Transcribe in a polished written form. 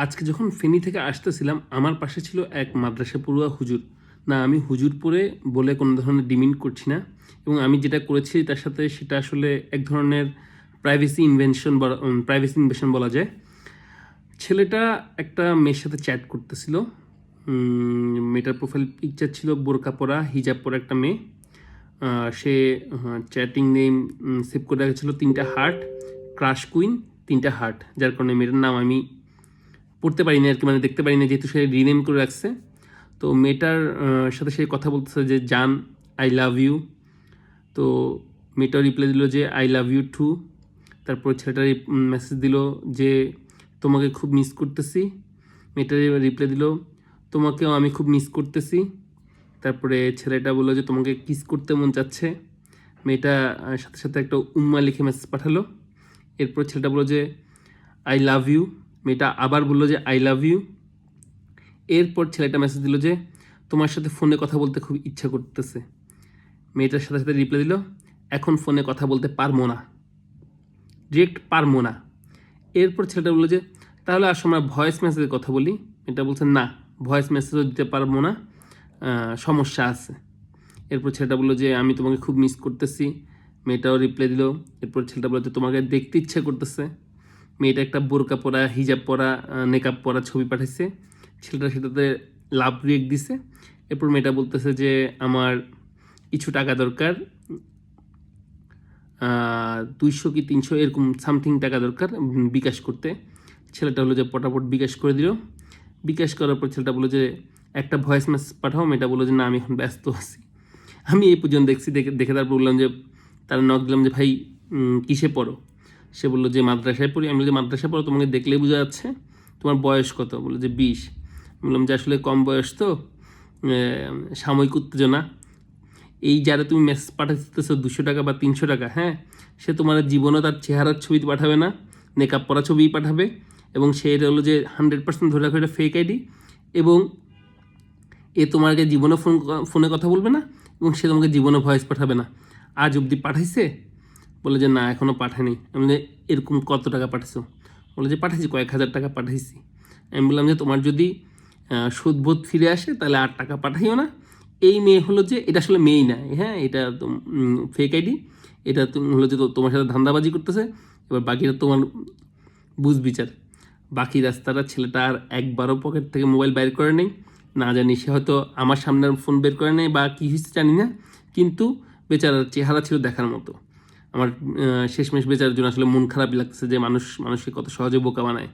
আজকে যখন ফেনী থেকে আসতেছিলাম আমার পাশে ছিল এক মাদ্রাসা পড়ুয়া হুজুর। না, আমি হুজুর পড়ে বলে কোনো ধরনের ডিমিন্ড করছি না, এবং আমি যেটা করেছি তার সাথে সেটা আসলে এক ধরনের প্রাইভেসি ইনভেশন বলা যায়। ছেলেটা একটা মেয়ের সাথে চ্যাট করতেছিল। মেয়েটার প্রোফাইল পিকচার ছিল বোরকা পরা, হিজাব পরা একটা মেয়ে। সে চ্যাটিং নেম সেভ করে রেখেছিল 3টা হার্ট, ক্রাশ কুইন 3টা হার্ট, যার কারণে মেয়েটার নাম আমি পড়তে পারিনি আর কি, মানে দেখতে পারিনি, যেহেতু সে রিনেম করে রাখছে। তো মেয়েটার সাথে সে কথা বলতেছে যে জান আই লাভ ইউ। তো মেয়েটাও রিপ্লাই দিল যে আই লাভ ইউ টু। তারপর ছেলেটা মেসেজ দিল যে তোমাকে খুব মিস করতেছি। মেয়েটা রিপ্লাই দিল তোমাকেও আমি খুব মিস করতেছি। তারপরে ছেলেটা বললো যে তোমাকে কিস করতে মন চাচ্ছে। মেয়েটা সাথে সাথে একটা উম্মা লিখে মেসেজ পাঠালো। এরপর ছেলেটা বললো যে আই লাভ ইউ। মেয়েটা আবার বললো যে আই লাভ ইউ। এরপর ছেলেটা মেসেজ দিল যে তোমার সাথে ফোনে কথা বলতে খুব ইচ্ছা করতেছে। মেয়েটার সাথে সাথে রিপ্লাই দিল এখন ফোনে কথা বলতে পারবো না, ডিরেক্ট পারবো না। এরপর ছেলেটা বললো যে তাহলে আসো আমরা ভয়েস মেসেজে কথা বলি। এটা বলছে না, ভয়েস মেসেজও দিতে পারবো না, সমস্যা আছে। এরপর ছেলেটা বললো যে আমি তোমাকে খুব মিস করতেছি। মেয়েটাও রিপ্লাই দিল। এরপর ছেলেটা বললো যে তোমাকে দেখতে ইচ্ছে করতেছে। মেয়েটা একটা বোরকা পরা, হিজাব পরা, নেকাব পরা ছবি পাঠাইছে। ছেলেটা সেটাতে লাভ রিয়েক্ট দিছে। এরপর মেয়েটা বলতেছে যে আমার কিছু টাকা দরকার, 200 কি 300 এরকম সামথিং টাকা দরকার বিকাশ করতে। ছেলেটা হলো যে পটাপট বিকাশ করে দিল। বিকাশ করার পর ছেলেটা বললো যে একটা ভয়েস মেসেজ পাঠাও। মেয়েটা বললো যে না আমি এখন ব্যস্ত আছি। আমি এই পর্যন্ত দেখছি, দেখে তারপর বললাম যে তারা নক দিলাম যে ভাই কিসে পড়ো। সে বললো যে মাদ্রাসায় পড়ি। আমি বলছি মাদ্রাসায় পড়ো, তোমাকে দেখলেই বোঝা যাচ্ছে। তোমার বয়স কত? বললো যে 20। বললাম যে আসলে কম বয়স তো, সাময়িক উত্তেজনা। এই যারা তুমি মেসেজ পাঠাতেছো 200 টাকা বা 300 টাকা, হ্যাঁ, সে তোমার জীবনে তার চেহারার ছবি পাঠাবে না, মেকআপ পরা ছবিই পাঠাবে। এবং সে এটা হলো যে 100% ধরে রাখো এটা ফেক আইডি। এবং এ তোমাকে জীবনে ফোনে কথা বলবে না, এবং সে তোমাকে জীবনে ভয়েস পাঠাবে না। আজ অবধি পাঠাইছে? বলে যে না এখনও পাঠায়নি। আমি বলি এরকম কত টাকা পাঠাইছো? বলে যে পাঠাইছি, কয়েক হাজার টাকা পাঠাইছি। আমি বললাম যে তোমার যদি সুদবোধ ফিরে আসে তাহলে আর টাকা পাঠাইও না। এই মেয়ে হলো যে এটা আসলে মেয়েই না, হ্যাঁ, এটা ফেক আইডি। এটা হলো যে তোমার সাথে ধান্দাবাজি করতেছে। এবার বাকিটা তোমার বুঝ বিচার। বাকি রাস্তাটা ছেলেটা আর একবারও পকেট থেকে মোবাইল বের করে নেই। না জানি সে হয়তো আমার সামনে ফোন বের করে নেই বা কী হয়েছে জানি না, কিন্তু বেচারার চেহারা ছিল দেখার মতো। আমার শেষমেশ বেচারার জন্য আসলে মন খারাপই লাগছে যে মানুষকে কত সহজে বোকা বানায়।